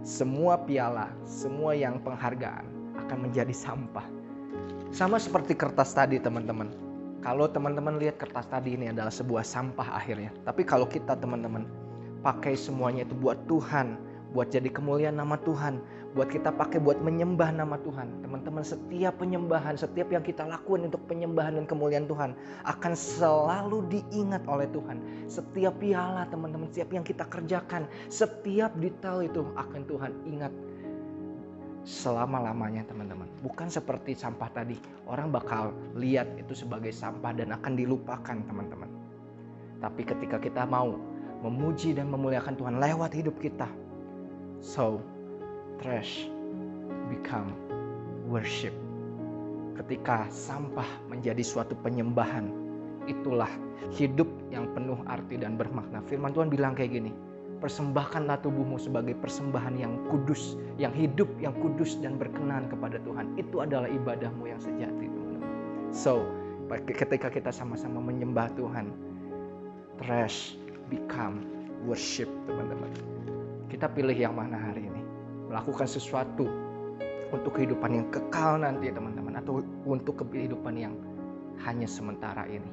Semua piala, semua yang penghargaan akan menjadi sampah. Sama seperti kertas tadi teman-teman. Kalau teman-teman lihat kertas tadi ini adalah sebuah sampah akhirnya. Tapi kalau kita teman-teman pakai semuanya itu buat Tuhan, buat jadi kemuliaan nama Tuhan, buat kita pakai buat menyembah nama Tuhan. Teman-teman, setiap penyembahan, setiap yang kita lakukan untuk penyembahan dan kemuliaan Tuhan akan selalu diingat oleh Tuhan. Setiap piala teman-teman, setiap yang kita kerjakan, setiap detail itu akan Tuhan ingat selama-lamanya teman-teman. Bukan seperti sampah tadi, orang bakal lihat itu sebagai sampah dan akan dilupakan teman-teman. Tapi ketika kita mau memuji dan memuliakan Tuhan lewat hidup kita, so trash become worship. Ketika sampah menjadi suatu penyembahan, itulah hidup yang penuh arti dan bermakna. Firman Tuhan bilang kayak gini, persembahkanlah tubuhmu sebagai persembahan yang kudus, yang hidup, yang kudus dan berkenan kepada Tuhan. Itu adalah ibadahmu yang sejati, teman-teman. So, ketika kita sama-sama menyembah Tuhan, trash become worship, teman-teman. Kita pilih yang mana hari ini? Melakukan sesuatu untuk kehidupan yang kekal nanti, teman-teman, atau untuk kehidupan yang hanya sementara ini?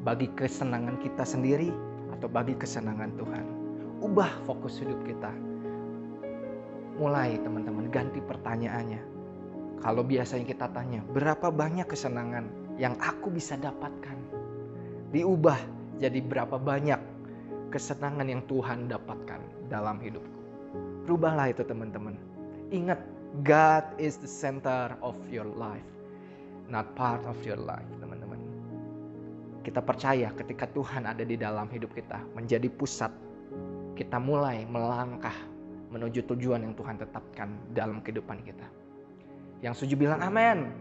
Bagi kesenangan kita sendiri atau bagi kesenangan Tuhan? Ubah fokus hidup kita. Mulai teman-teman ganti pertanyaannya. Kalau biasanya kita tanya, berapa banyak kesenangan yang aku bisa dapatkan? Diubah jadi berapa banyak kesenangan yang Tuhan dapatkan dalam hidupku. Rubahlah itu teman-teman. Ingat, God is the center of your life, not part of your life, teman-teman. Kita percaya ketika Tuhan ada di dalam hidup kita, menjadi pusat, kita mulai melangkah menuju tujuan yang Tuhan tetapkan dalam kehidupan kita. Yang setuju bilang amin.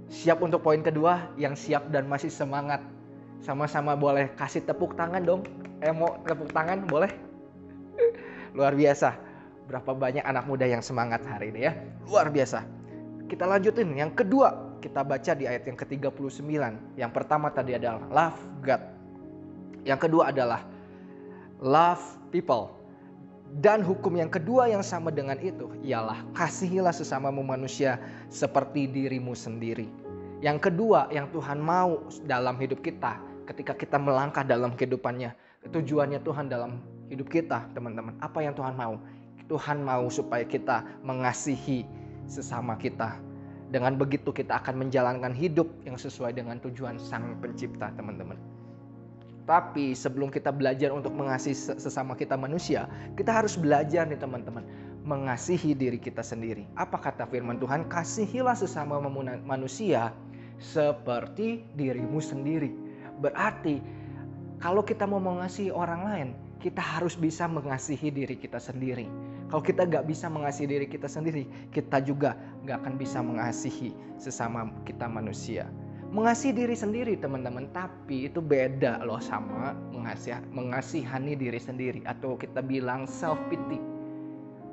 Siap untuk poin kedua, yang siap dan masih semangat. Sama-sama boleh kasih tepuk tangan dong. Mau tepuk tangan boleh? Luar biasa. Berapa banyak anak muda yang semangat hari ini ya. Luar biasa. Kita lanjutin. Yang kedua, kita baca di ayat yang ke-39. Yang pertama tadi adalah love God. Yang kedua adalah love people. Dan hukum yang kedua yang sama dengan itu ialah kasihilah sesamamu manusia seperti dirimu sendiri. Yang kedua yang Tuhan mau dalam hidup kita ketika kita melangkah dalam kehidupannya. Tujuannya Tuhan dalam hidup kita, teman-teman. Apa yang Tuhan mau? Tuhan mau supaya kita mengasihi sesama kita. Dengan begitu kita akan menjalankan hidup yang sesuai dengan tujuan Sang Pencipta, teman-teman. Tapi sebelum kita belajar untuk mengasihi sesama kita manusia, kita harus belajar nih teman-teman, mengasihi diri kita sendiri. Apa kata firman Tuhan? Kasihilah sesama manusia seperti dirimu sendiri. Berarti kalau kita mau mengasihi orang lain, kita harus bisa mengasihi diri kita sendiri. Kalau kita gak bisa mengasihi diri kita sendiri, kita juga gak akan bisa mengasihi sesama kita manusia. Mengasihi diri sendiri teman-teman, tapi itu beda loh sama mengasihani diri sendiri, atau kita bilang self pity.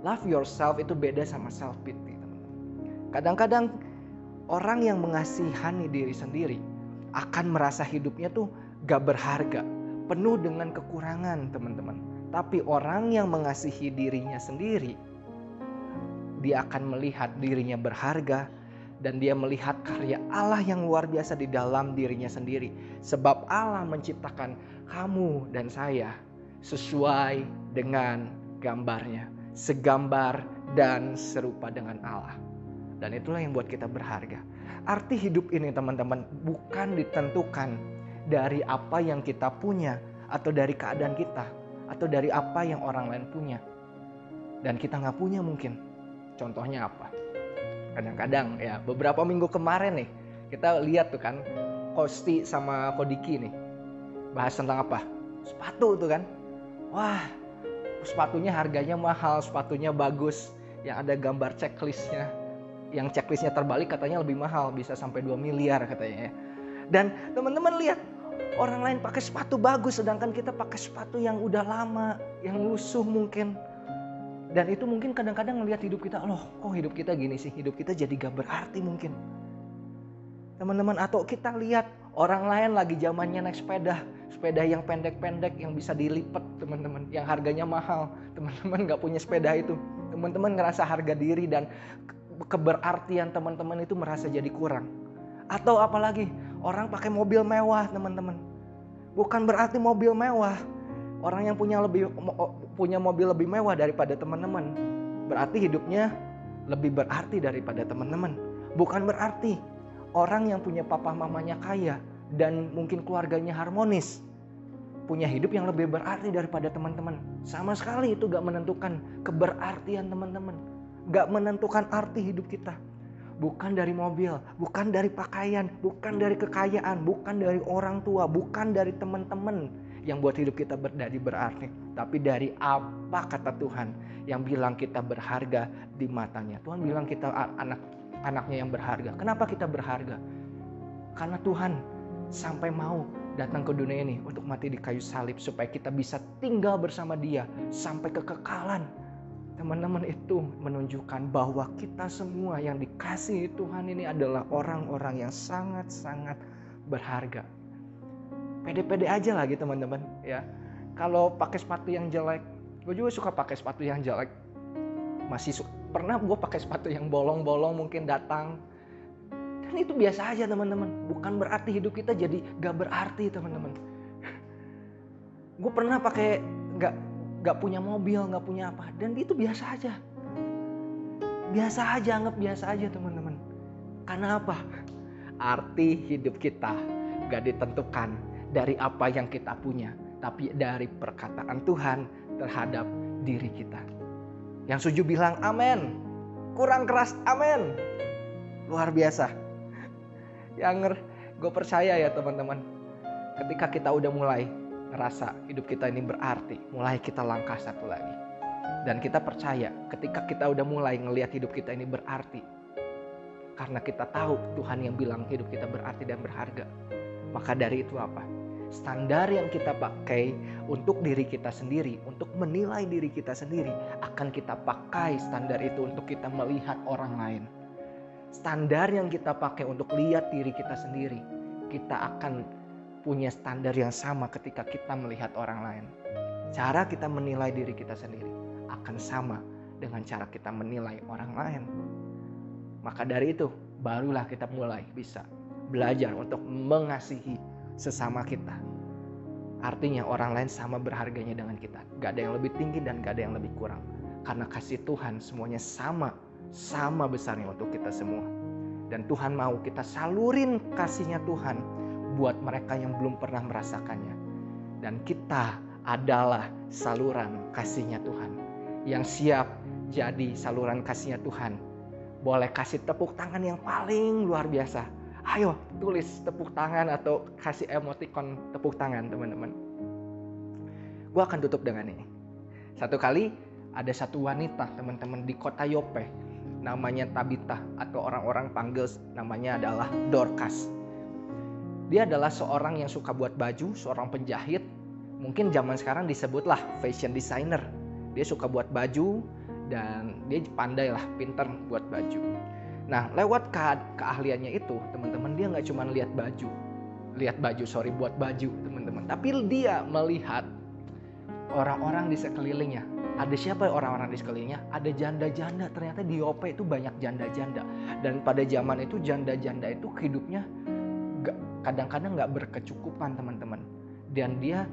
Love yourself itu beda sama self pity, teman-teman. Kadang-kadang orang yang mengasihani diri sendiri akan merasa hidupnya tuh gak berharga, penuh dengan kekurangan, teman-teman. Tapi orang yang mengasihi dirinya sendiri, dia akan melihat dirinya berharga. Dan dia melihat karya Allah yang luar biasa di dalam dirinya sendiri. Sebab Allah menciptakan kamu dan saya sesuai dengan gambarnya. Segambar dan serupa dengan Allah. Dan itulah yang buat kita berharga. Arti hidup ini teman-teman bukan ditentukan dari apa yang kita punya. Atau dari keadaan kita. Atau dari apa yang orang lain punya. Dan kita gak punya mungkin. Contohnya apa? Kadang-kadang ya beberapa minggu kemarin nih kita lihat tuh kan Kosti sama Kodiki nih bahas tentang apa? Sepatu tuh kan. Wah, sepatunya harganya mahal, sepatunya bagus, yang ada gambar checklistnya. Yang checklistnya terbalik katanya lebih mahal, bisa sampai 2 miliar katanya ya. Dan teman-teman lihat orang lain pakai sepatu bagus, sedangkan kita pakai sepatu yang udah lama, yang lusuh mungkin. Dan itu mungkin kadang-kadang ngelihat hidup kita, loh kok hidup kita gini sih, hidup kita jadi gak berarti mungkin. Teman-teman, atau kita lihat orang lain lagi zamannya naik sepeda yang pendek-pendek, yang bisa dilipat teman-teman, yang harganya mahal. Teman-teman gak punya sepeda itu, teman-teman ngerasa harga diri dan keberartian teman-teman itu merasa jadi kurang. Atau apalagi orang pakai mobil mewah teman-teman, bukan berarti mobil mewah. Orang yang punya mobil lebih mewah daripada teman-teman, berarti hidupnya lebih berarti daripada teman-teman. Bukan berarti orang yang punya papa mamanya kaya dan mungkin keluarganya harmonis, punya hidup yang lebih berarti daripada teman-teman. Sama sekali itu gak menentukan keberartian teman-teman. Gak menentukan arti hidup kita. Bukan dari mobil, bukan dari pakaian, bukan dari kekayaan, bukan dari orang tua, bukan dari teman-teman yang buat hidup kita jadi berarti. Tapi dari apa kata Tuhan yang bilang kita berharga di matanya. Tuhan bilang kita anaknya yang berharga. Kenapa kita berharga? Karena Tuhan sampai mau datang ke dunia ini untuk mati di kayu salib supaya kita bisa tinggal bersama Dia sampai kekekalan. Teman-teman, itu menunjukkan bahwa kita semua yang dikasihi Tuhan ini adalah orang-orang yang sangat-sangat berharga. Pede-pede aja lagi teman-teman ya. Kalau pakai sepatu yang jelek, gue juga suka pakai sepatu yang jelek. Pernah gue pakai sepatu yang bolong-bolong mungkin datang. Dan itu biasa aja teman-teman. Bukan berarti hidup kita jadi gak berarti teman-teman. Gue pernah pakai gak punya mobil, gak punya apa. Dan itu biasa aja. Biasa aja, anggap biasa aja teman-teman. Karena apa? Arti hidup kita gak ditentukan dari apa yang kita punya, tapi dari perkataan Tuhan terhadap diri kita. Yang setuju bilang amin. Kurang keras amin. Luar biasa. Yang gue percaya ya teman-teman, ketika kita udah mulai ngerasa hidup kita ini berarti, mulai kita langkah satu lagi. Dan kita percaya ketika kita udah mulai ngelihat hidup kita ini berarti, karena kita tahu Tuhan yang bilang hidup kita berarti dan berharga. Maka dari itu apa? Standar yang kita pakai untuk diri kita sendiri, untuk menilai diri kita sendiri, akan kita pakai standar itu untuk kita melihat orang lain. Standar yang kita pakai untuk lihat diri kita sendiri, kita akan punya standar yang sama ketika kita melihat orang lain. cara kita menilai diri kita sendiri akan sama dengan cara kita menilai orang lain. Maka dari itu, barulah kita mulai bisa belajar untuk mengasihi sesama kita. Artinya orang lain sama berharganya dengan kita. Gak ada yang lebih tinggi dan gak ada yang lebih kurang. Karena kasih Tuhan semuanya sama besarnya untuk kita semua. Dan Tuhan mau kita salurin kasihnya Tuhan buat mereka yang belum pernah merasakannya. Dan kita adalah saluran kasihnya Tuhan yang siap jadi saluran kasihnya Tuhan. Boleh kasih tepuk tangan yang paling luar biasa. Ayo tulis tepuk tangan atau kasih emoticon tepuk tangan teman-teman. Gue akan tutup dengan ini. Satu kali ada satu wanita teman-teman di kota Yope. Namanya Tabita atau orang-orang panggil namanya adalah Dorcas. Dia adalah seorang yang suka buat baju, seorang penjahit. Mungkin zaman sekarang disebutlah fashion designer. Dia suka buat baju dan dia pandai lah, pinter buat baju. Nah, lewat keahliannya itu, teman-teman, dia nggak cuma buat baju, teman-teman. Tapi dia melihat orang-orang di sekelilingnya. Ada siapa orang-orang di sekelilingnya? Ada janda-janda. Ternyata di Yope itu banyak janda-janda. Dan pada zaman itu janda-janda itu hidupnya kadang-kadang nggak berkecukupan, teman-teman. Dan dia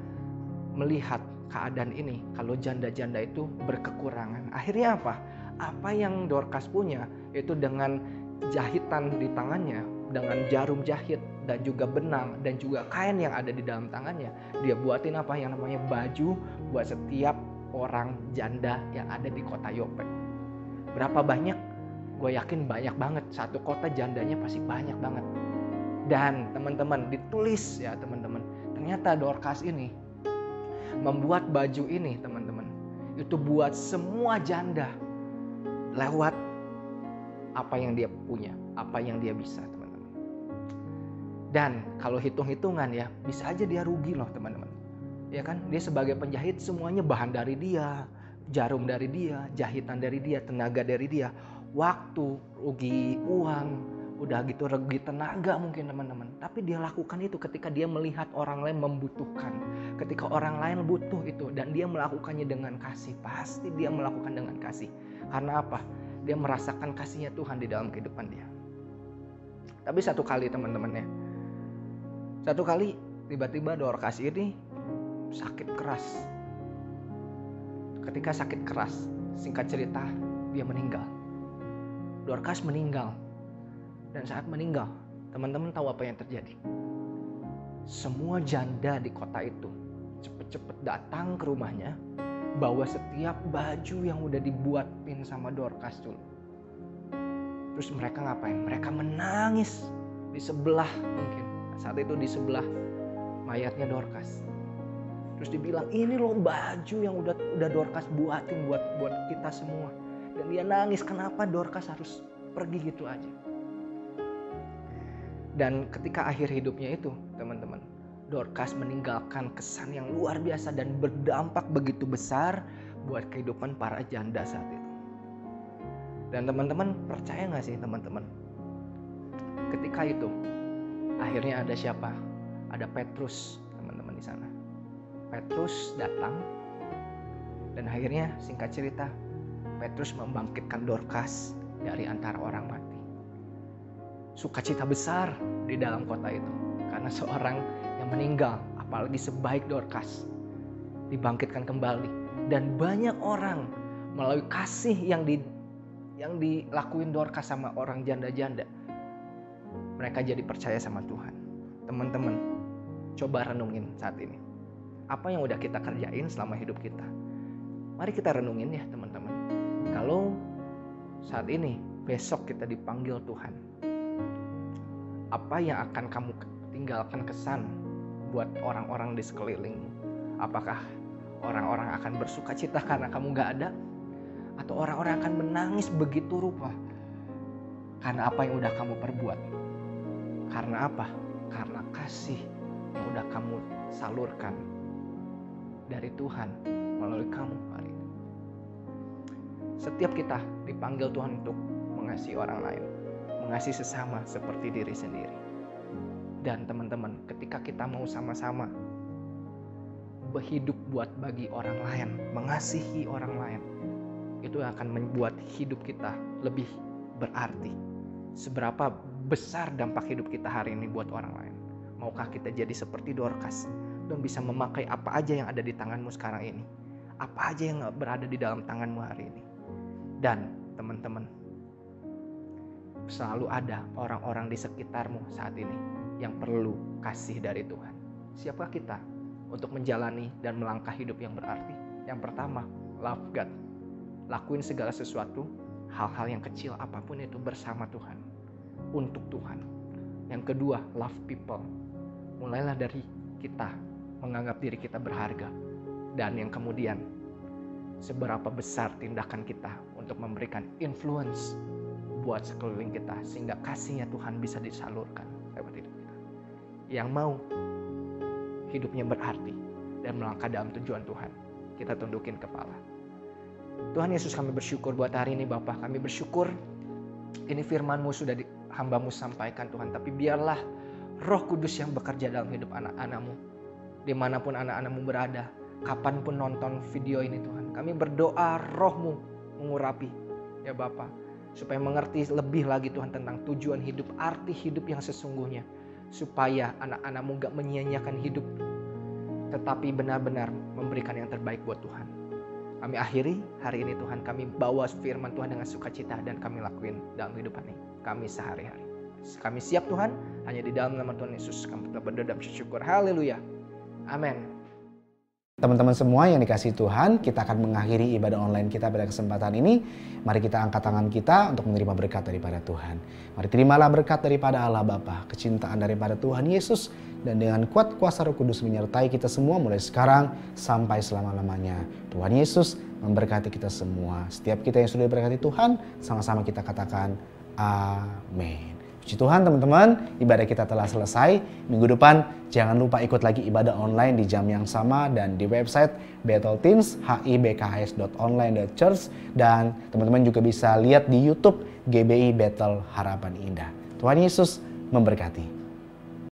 melihat keadaan ini, kalau janda-janda itu berkekurangan. Akhirnya apa? Apa yang Dorcas punya itu dengan jahitan di tangannya, dengan jarum jahit dan juga benang dan juga kain yang ada di dalam tangannya, dia buatin apa yang namanya baju buat setiap orang janda yang ada di kota Yope. Berapa banyak? Gue yakin banyak banget. Satu kota jandanya pasti banyak banget. Dan teman-teman ditulis ya teman-teman, ternyata Dorcas ini membuat baju ini teman-teman itu buat semua janda lewat apa yang dia punya, apa yang dia bisa teman-teman. Dan kalau hitung-hitungan ya bisa aja dia rugi loh teman-teman. Ya kan, dia sebagai penjahit semuanya bahan dari dia, jarum dari dia, jahitan dari dia, tenaga dari dia, waktu, rugi uang, udah gitu rugi tenaga mungkin teman-teman. Tapi dia lakukan itu ketika dia melihat orang lain membutuhkan, ketika orang lain butuh itu dan dia melakukannya dengan kasih. Pasti dia melakukan dengan kasih. Karena apa? Dia merasakan kasihnya Tuhan di dalam kehidupan dia. Tapi satu kali teman-teman ya, satu kali tiba-tiba Dorcas ini sakit keras. Ketika sakit keras, singkat cerita dia meninggal. Dorcas meninggal. Dan saat meninggal, teman-teman tahu apa yang terjadi? Semua janda di kota itu cepet-cepet datang ke rumahnya, bawa setiap baju yang udah dibuatin sama Dorcas dulu. Terus mereka ngapain? Mereka menangis di sebelah, mungkin saat itu di sebelah mayatnya Dorcas. Terus dibilang, ini loh baju yang udah Dorcas buatin buat kita semua. Dan dia nangis, kenapa Dorcas harus pergi gitu aja. Dan ketika akhir hidupnya itu teman-teman, Dorcas meninggalkan kesan yang luar biasa dan berdampak begitu besar buat kehidupan para janda saat itu. Dan teman-teman percaya gak sih teman-teman? Ketika itu akhirnya ada siapa? Ada Petrus teman-teman di sana. Petrus datang dan akhirnya singkat cerita Petrus membangkitkan Dorcas dari antara orang mati. Sukacita besar di dalam kota itu karena seorang yang meninggal, apalagi sebaik Dorcas, dibangkitkan kembali. Dan banyak orang melalui kasih yang dilakuin Dorcas sama orang janda-janda, mereka jadi percaya sama Tuhan. Teman-teman, coba renungin saat ini. Apa yang udah kita kerjain selama hidup kita? Mari kita renungin ya teman-teman. Kalau saat ini, besok kita dipanggil Tuhan, apa yang akan kamu tinggalkan kesan buat orang-orang di sekelilingmu? Apakah orang-orang akan bersuka cita karena kamu gak ada? Atau orang-orang akan menangis begitu rupa karena apa yang udah kamu perbuat? Karena apa? Karena kasih yang udah kamu salurkan dari Tuhan melalui kamu hari ini. Setiap kita dipanggil Tuhan untuk mengasihi orang lain, mengasihi sesama seperti diri sendiri. Dan teman-teman, ketika kita mau sama-sama hidup buat bagi orang lain, mengasihi orang lain. Itu akan membuat hidup kita lebih berarti. Seberapa besar dampak hidup kita hari ini buat orang lain. Maukah kita jadi seperti Dorcas dan bisa memakai apa aja yang ada di tanganmu sekarang ini, apa aja yang berada di dalam tanganmu hari ini. Dan teman-teman, selalu ada orang-orang di sekitarmu saat ini yang perlu kasih dari Tuhan. Siapakah kita untuk menjalani dan melangkah hidup yang berarti? Yang pertama, love God. Lakuin segala sesuatu, hal-hal yang kecil apapun itu bersama Tuhan, untuk Tuhan. Yang kedua, love people. Mulailah dari kita menganggap diri kita berharga. Dan yang kemudian, seberapa besar tindakan kita untuk memberikan influence buat sekeliling kita, sehingga kasihnya Tuhan bisa disalurkan lewat hidup kita. Yang mau hidupnya berarti dan melangkah dalam tujuan Tuhan, kita tundukin kepala. Tuhan Yesus, kami bersyukur buat hari ini Bapa. Kami bersyukur ini firman-Mu sudah hamba-Mu sampaikan Tuhan. Tapi biarlah Roh Kudus yang bekerja dalam hidup anak-anak-Mu, dimanapun anak-anak-Mu berada, kapanpun nonton video ini Tuhan. Kami berdoa Roh-Mu mengurapi ya Bapa, supaya mengerti lebih lagi Tuhan tentang tujuan hidup, arti hidup yang sesungguhnya. Supaya anak-anak-Mu gak menyia-nyiakan hidup, tetapi benar-benar memberikan yang terbaik buat Tuhan. Kami akhiri hari ini Tuhan, kami bawa firman Tuhan dengan sukacita dan kami lakuin dalam hidup ini kami sehari-hari. Kami siap Tuhan, hanya di dalam nama Tuhan Yesus kami telah berdoa dan bersyukur. Haleluya. Amin. Teman-teman semua yang dikasihi Tuhan, kita akan mengakhiri ibadah online kita pada kesempatan ini. Mari kita angkat tangan kita untuk menerima berkat daripada Tuhan. Mari terimalah berkat daripada Allah Bapa, kecintaan daripada Tuhan Yesus, dan dengan kuat kuasa Roh Kudus menyertai kita semua mulai sekarang sampai selama-lamanya. Tuhan Yesus memberkati kita semua. Setiap kita yang sudah diberkati Tuhan, sama-sama kita katakan amin. Puji Tuhan teman-teman, ibadah kita telah selesai. Minggu depan jangan lupa ikut lagi ibadah online di jam yang sama dan di website Bethel Teens hibks.online.church, dan teman-teman juga bisa lihat di YouTube GBI Bethel Harapan Indah. Tuhan Yesus memberkati.